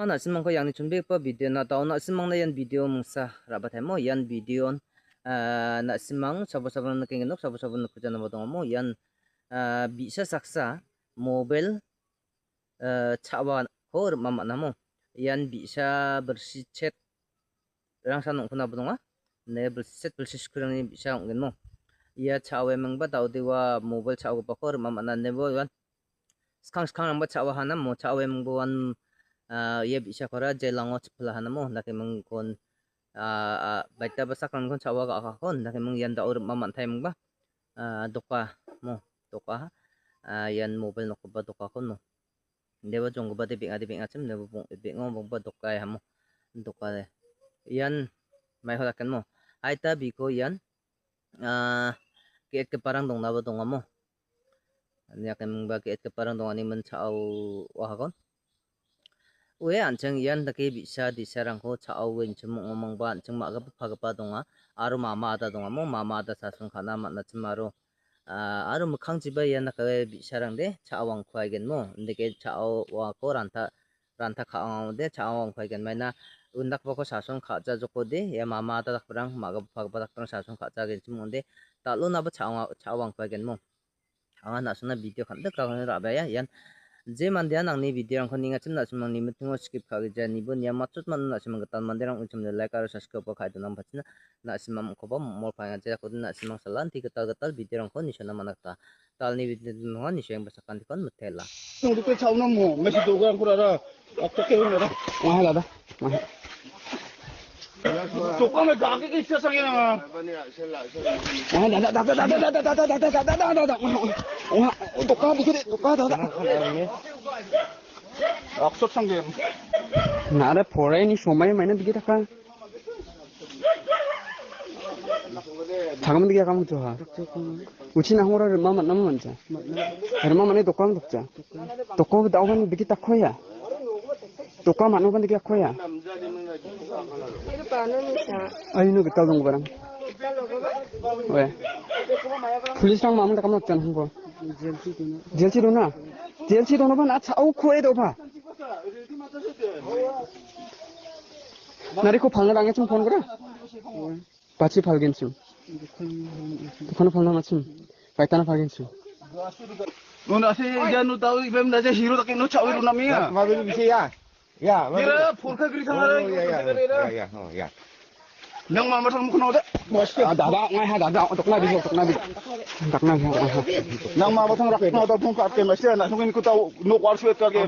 na simang ko yang ni chunbe pa video na taon na simang na yan video mungsa rabat mo yan video na simang sabo-sabo na kinginok sabo-sabo na kuja na batong mo yan bisa saksa mobile cawa hor mama namo yan bisa bersih chat rang sanong kuna batong ne bersih kurang ni bisa ngin mo ya cawa emang ba tau dewa mobile cawa pa hor mama na nebo yan skang ang ba cawa hana mo cawa emang buan ye bisa kora jelango chpla hanamo nake mung kon baita basa kan kon chawa ga kon nake mung yan daur maman thai mung ba doka mo doka yan mobile nok ba doka kon mo deba jong ba de binga chim deba bong bingo bong ba doka ya mo doka yan mai hola kan mo aita biko yan ke parang dong na ba dong mo nake mung ba ke parang dong ani men chao wa kon 왜 안청 이안 다게 비사 디사랑고 차오wen 좀 멍멍바 안청 마가 파가파 동아 아루 마마다 동아 뭐 마마다 사sun 가나 만나 쯤마로 아루 무캉 집에 이안 다게 비사랑데 차왕 쿠아겐 뭐 근데 차오와 고란타 란타 카오데 차왕 쿠아겐 마이나 운닥 보고 사sun 가자 조코데 야 마마다 dakbrang 마가 파가파 dakbrang 사sun 가자겐 좀 뭔데 달로나바 차왕 쿠아겐 뭐 나스나 비디오 간다 가는 라바야 이안 je mandian angni video rang khoninga chimna chimang ni mithingo skip khagi ja ni bun ya machut man na chimang tan mandirang uchimne like aro subscribe ko khai donam phachina na simam ko ba mol phanga ja ko na simang salan ti gatal video rang khoni shona manakta talni video no ni sheng basakan kon mutela 형 그때 차오는 뭐 몇시 도구랑 그러라 어떻게 해라 와하라다 조금만 가게 세상에나 악소창게 나를 보라니 소마이 많이 비게 다가 잠깐만 되게 가면 좋아 우치나 호라를 마마 남은 먼저 얼마만에 독감 독자 독감 나오면 비게 딱 커야 독감 안 오면 되게 커야 아이는 그따 동 거랑 왜 풀리스랑 마음을 다 까먹잖아 한거 DLC 도나 봐 차오 코에도 봐 나리코 방랑에 좀 본 거라 같이 발견충 그거는 방랑아침 바이타나 발견충 너 나세 이제 너 따위 뱀 나세 히로 딱게 너 차오로 남이야 마비로 비세야 야 얘라 포르카 그리상하라 야 nang mama sang mukno de dada ngai ha dada tok na bi tak na nang mama sang rak no da phung ka ke ma se na sungin ku tau no kwar suet ka ke